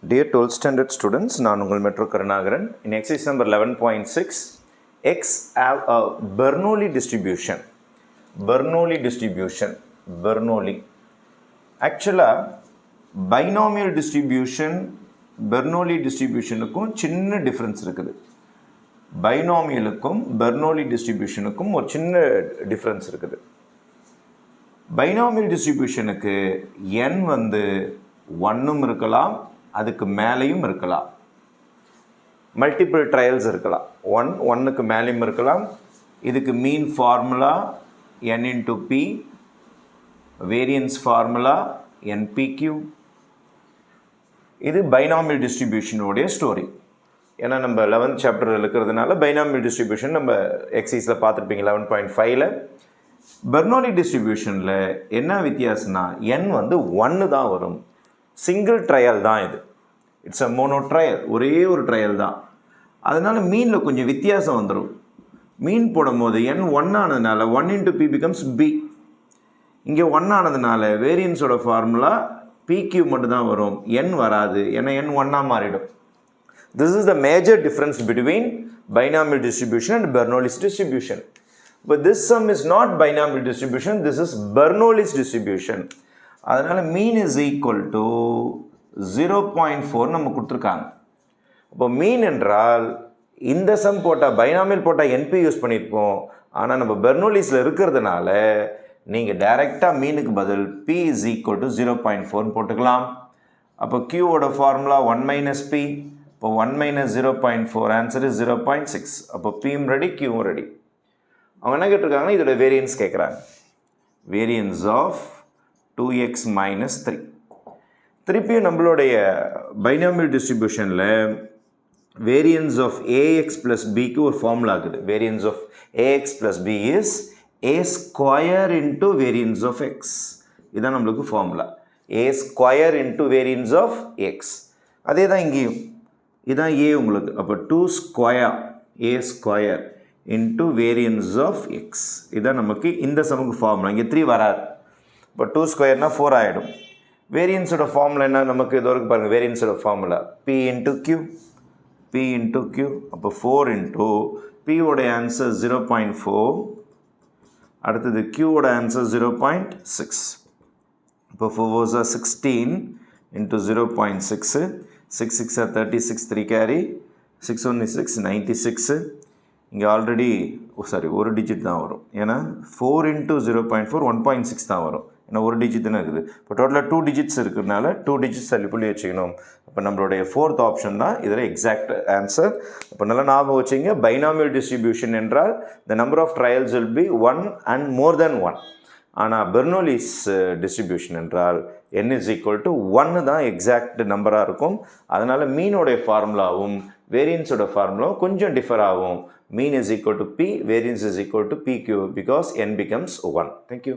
Dear 12th standard students, நான் உங்கள் metro Karunakaran. In exercise number 11.6, X have a Bernoulli distribution. Bernoulli. Actually, binomial distribution, Bernoulli distributionுக்கும் சின்ன difference இருக்குது. பைனாமியலுக்கும் Bernoulli டிஸ்ட்ரிபியூஷனுக்கும் ஒரு சின்ன difference இருக்குது. பைனாமியல் டிஸ்ட்ரிபியூஷனுக்கு n வந்து 1ம் இருக்கலாம், அதுக்கு மேலேயும் இருக்கலாம். மல்டிபிள் ட்ரையல்ஸ் இருக்கலாம். 1க்கு மேலேயும் இருக்கலாம். இதுக்கு mean formula n into p, variance formula npq. இது பைனாமியல் டிஸ்ட்ரிபியூஷனுடைய ஸ்டோரி. ஏன்னா நம்ம 11th சாப்டர் இருக்கிறதுனால பைனாமியல் டிஸ்ட்ரிபியூஷன் நம்ம எக்ஸைஸில் பார்த்துருப்பீங்க 11.5ல். பெர்னோலி டிஸ்ட்ரிபியூஷனில் என்ன வித்தியாசம்னா n வந்து 1 தான் வரும். சிங்கிள் ட்ரையல் தான் இது. இட்ஸ் அ மோனோ ட்ரையல், ஒரே ஒரு ட்ரையல் தான். அதனால் மீனில் கொஞ்சம் வித்தியாசம் வந்துடும். மீன் போடும்போது n 1 ஆனதுனால 1 இன்ட்டு p பிகம்ஸ் b. இங்கே 1 ஆனதுனால வேரியன்ஸோட ஃபார்முலா pq மட்டும்தான் வரும், n வராது. ஏன்னா n 1ஆக மாறிடும். This is the major difference between binomial distribution and Bernoulli's distribution. But this sum is not binomial distribution, this is Bernoulli's distribution. அதனால் mean is equal to 0.4 நம்ம கொடுத்துருக்காங்க. இப்போ மீன் என்றால் இந்த சம் போட்டால் பைனாமியல் போட்டால் NP யூஸ் பண்ணியிருப்போம். ஆனால் நம்ம பெர்னோலிஸில் இருக்கிறதுனால நீங்கள் டைரெக்டாக மீனுக்கு பதில் P is equal to 0.4 போட்டுக்கலாம். அப்போ Qவோட ஃபார்முலா 1 minus P. இப்போ 1 minus 0.4 ஆன்சர் இஸ் 0.6. அப்போ Pயும் ரெடி, Qவும் ரெடி. அவங்க என்ன கேட்டிருக்காங்கன்னா இதோட வேரியன்ஸ் கேட்குறாங்க. Variance of 2x minus 3. திருப்பியும் நம்மளுடைய பைனாமியல் டிஸ்ட்ரிபியூஷனில் வேரியன்ஸ் ஆஃப் ax plus bக்கு ஒரு ஃபார்முலா இருக்குது. Variance of ax plus b is a square into variance of x. இதுதான் நம்மளுக்கு formula. a square into variance of x. அதே தான் இங்கேயும். இதுதான் a உங்களுக்கு. அப்போ 2 square a square into variance of x. இதுதான் நமக்கு இந்த சமுக்கு ஃபார்முலா. இங்கே 3 வராது. இப்போ 2 ஸ்கொயர்னால் 4 ஆகிடும். வேரியன்ஸோட ஃபார்முலா என்ன நமக்கு இது வரைக்கும் பாருங்கள். வேரியன்ஸோட ஃபார்முலா p இன்ட்டு q. அப்போ 4 இன்ட்டு பியோடைய ஆன்சர் 0.4. அடுத்தது q-ஓட ஆன்சர் 0.6. இப்போ 4 are 16 into 0.6. 6 6 are 36, 3 carry, 6 1 is 6, 96. இங்கே ஆல்ரெடி ஒரு டிஜிட் தான் வரும். ஏன்னா 4 இன்ட்டு 0.4 1.6 தான் வரும். ஏன்னா ஒரு டிஜிட் தானே இருக்குது. இப்போ டோட்டலாக 2 டிஜிட்ஸ் இருக்கிறதுனால 2 டிஜிட்ஸ் தள்ளி புள்ளி வச்சுக்கணும். அப்போ நம்மளுடைய 4th ஆப்ஷன் தான் இதில் எக்ஸாக்ட் ஆன்சர். இப்போ நல்லா ஞாபகம் வச்சுங்க. பைனாமியல் டிஸ்ட்ரிபியூஷன் என்றால் the number of trials will be 1 and more than 1. ஆனால் பெர்னோலிஸ் டிஸ்ட்ரிபியூஷன் என்றால் n is equal to 1 தான் எக்ஸாக்ட் நம்பராக இருக்கும். அதனால் மீனோடைய ஃபார்முலாவும் வேரியன்ஸோட ஃபார்முலாவும் கொஞ்சம் டிஃபர் ஆகும். மீன் is equal to p, variance is equal to pq because n becomes 1. Thank you.